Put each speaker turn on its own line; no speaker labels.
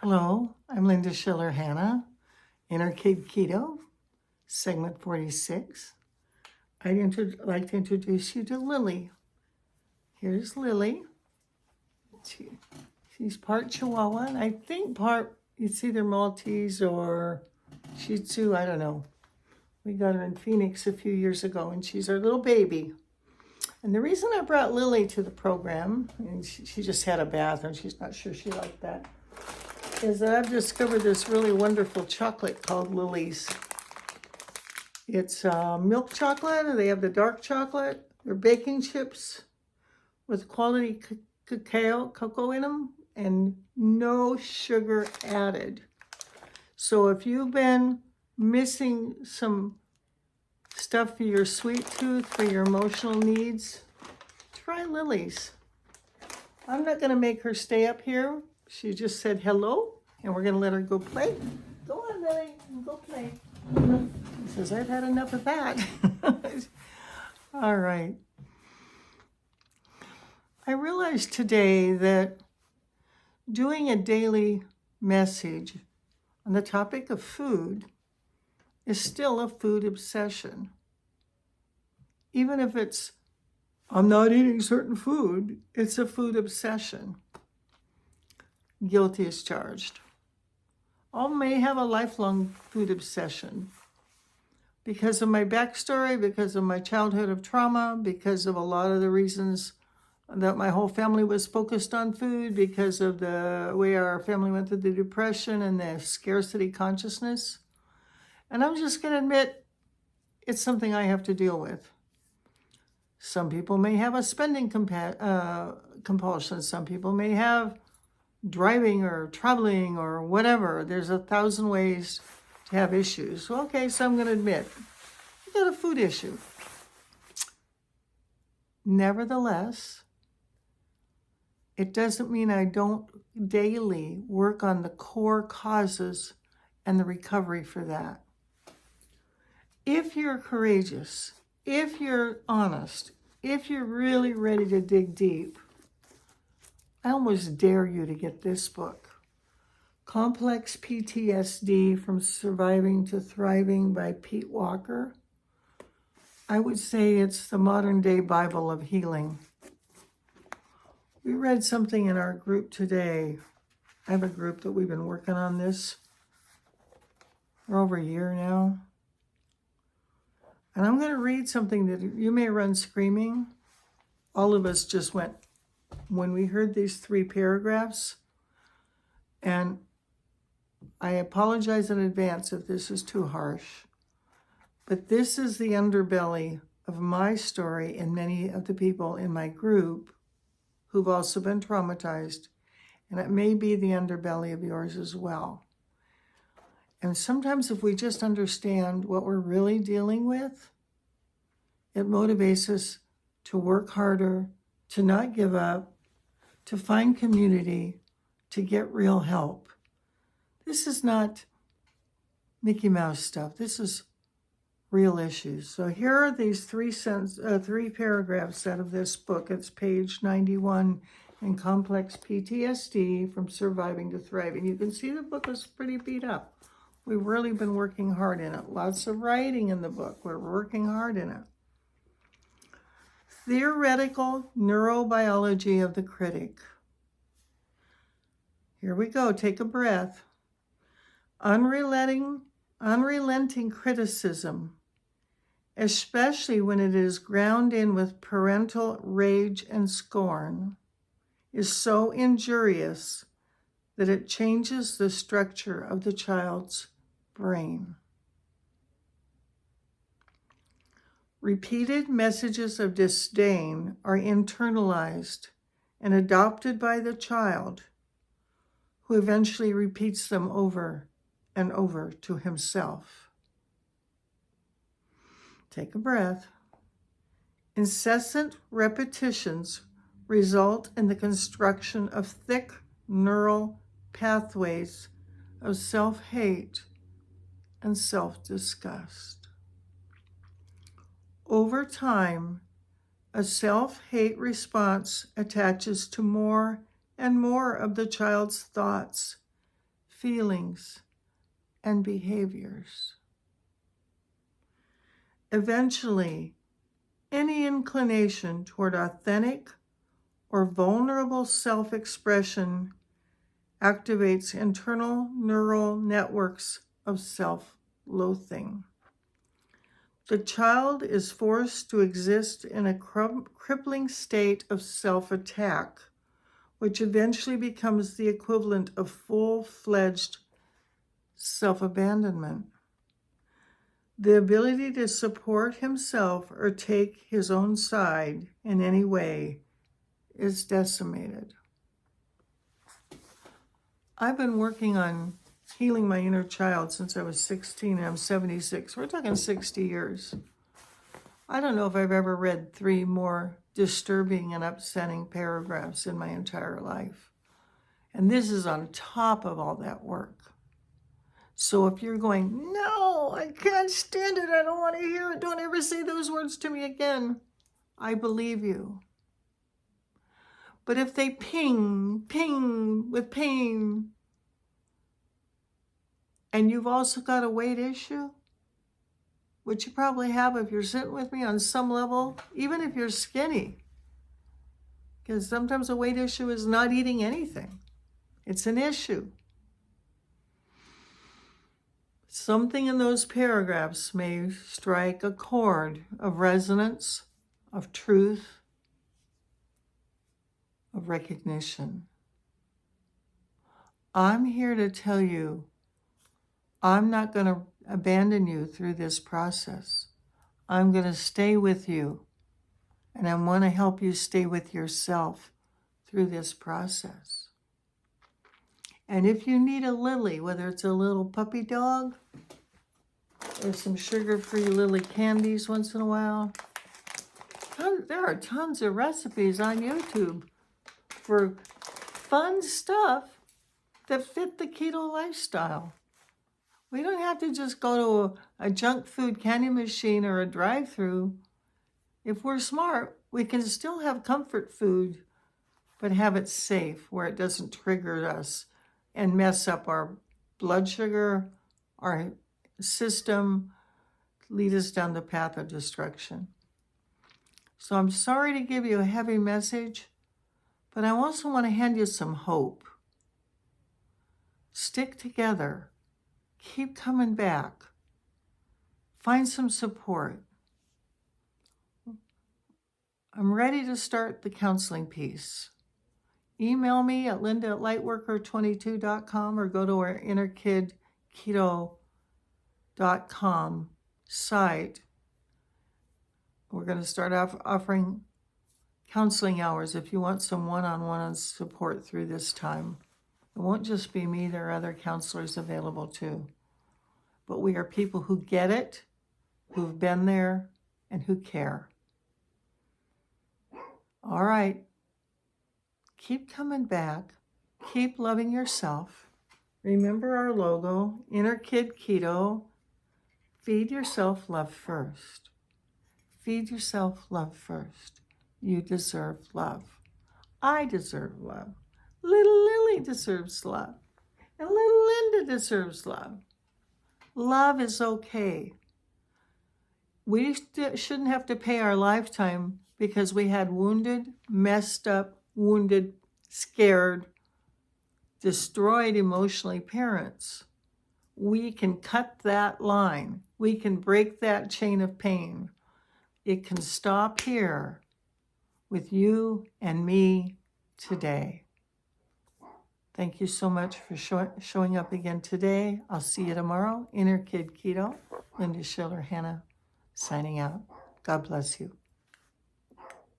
Hello, I'm Linda Schiller Hanna, Inner Kid Keto, segment 46. I'd like to introduce you to Lily. Here's Lily. She's part Chihuahua, and I think it's either Maltese or Shih Tzu, I don't know. We got her in Phoenix a few years ago, and she's our little baby. And the reason I brought Lily to the program, and she just had a bath, and she's not sure she liked that, is that I've discovered this really wonderful chocolate called Lily's. It's milk chocolate, or they have the dark chocolate. They're baking chips with quality cocoa in them and no sugar added. So if you've been missing some stuff for your sweet tooth, for your emotional needs, try Lily's. I'm not going to make her stay up here. She just said hello, and we're going to let her go play. Go on, Lily, go play. She says, I've had enough of that. All right. I realized today that doing a daily message on the topic of food is still a food obsession. Even if it's, I'm not eating certain food, it's a food obsession. Guilty as charged. All may have a lifelong food obsession because of my backstory, because of my childhood of trauma, because of a lot of the reasons that my whole family was focused on food, because of the way our family went through the depression and the scarcity consciousness. And I'm just going to admit, it's something I have to deal with. Some people may have a spending compulsion. Some people may have driving or traveling or whatever. There's 1,000 ways to have issues. Okay, so I'm going to admit, I got a food issue. Nevertheless, it doesn't mean I don't daily work on the core causes and the recovery for that. If you're courageous, if you're honest, if you're really ready to dig deep, I almost dare you to get this book, Complex PTSD From Surviving to Thriving by Pete Walker. I would say it's the modern day Bible of healing. We read something in our group today. I have a group that we've been working on this for over a year now. And I'm going to read something that you may run screaming. All of us just went when we heard these 3 paragraphs. And I apologize in advance if this is too harsh. But this is the underbelly of my story and many of the people in my group who've also been traumatized. And it may be the underbelly of yours as well. And sometimes if we just understand what we're really dealing with, it motivates us to work harder, to not give up, to find community, to get real help. This is not Mickey Mouse stuff. This is real issues. So here are these 3 paragraphs out of this book. It's page 91 in Complex PTSD From Surviving to Thriving. You can see the book is pretty beat up. We've really been working hard in it. Lots of writing in the book. We're working hard in it. Theoretical neurobiology of the critic. Here we go. Take a breath. Unrelenting criticism, especially when it is ground in with parental rage and scorn, is so injurious that it changes the structure of the child's brain. Repeated messages of disdain are internalized and adopted by the child, who eventually repeats them over and over to himself. Take a breath. Incessant repetitions result in the construction of thick neural pathways of self-hate and self-disgust. Over time, a self-hate response attaches to more and more of the child's thoughts, feelings, and behaviors. Eventually, any inclination toward authentic or vulnerable self-expression activates internal neural networks of self-loathing. The child is forced to exist in a crippling state of self-attack, which eventually becomes the equivalent of full-fledged self-abandonment. The ability to support himself or take his own side in any way is decimated. I've been working on healing my inner child since I was 16 and I'm 76. We're talking 60 years. I don't know if I've ever read 3 more disturbing and upsetting paragraphs in my entire life. And this is on top of all that work. So if you're going, no, I can't stand it, I don't want to hear it, don't ever say those words to me again, I believe you. But if they ping with pain, and you've also got a weight issue, which you probably have if you're sitting with me on some level, even if you're skinny, because sometimes a weight issue is not eating anything. It's an issue. Something in those paragraphs may strike a chord of resonance, of truth, of recognition. I'm here to tell you, I'm not going to abandon you through this process. I'm going to stay with you, and I want to help you stay with yourself through this process. And if you need a lily, whether it's a little puppy dog or some sugar-free lily candies once in a while, there are tons of recipes on YouTube for fun stuff that fit the keto lifestyle. We don't have to just go to a junk food candy machine or a drive-through. If we're smart, we can still have comfort food, but have it safe where it doesn't trigger us and mess up our blood sugar, our system, lead us down the path of destruction. So I'm sorry to give you a heavy message, but I also want to hand you some hope. Stick together. Keep coming back. Find some support. I'm ready to start the counseling piece. Email me at linda@lightworker22.com or go to our innerkidketo.com site. We're going to start off offering counseling hours if you want some one-on-one support through this time. It won't just be me, there are other counselors available too. But we are people who get it, who've been there, and who care. All right. Keep coming back. Keep loving yourself. Remember our logo, Inner Kid Keto. Feed yourself love first. Feed yourself love first. You deserve love. I deserve love. Little Lily deserves love. And little Linda deserves love. Love is okay. We shouldn't have to pay our lifetime because we had wounded, messed up, wounded, scared, destroyed emotionally parents. We can cut that line. We can break that chain of pain. It can stop here with you and me today. Thank you so much for showing up again today. I'll see you tomorrow. Inner Kid Keto, Linda Schiller, Hanna, signing out. God bless you.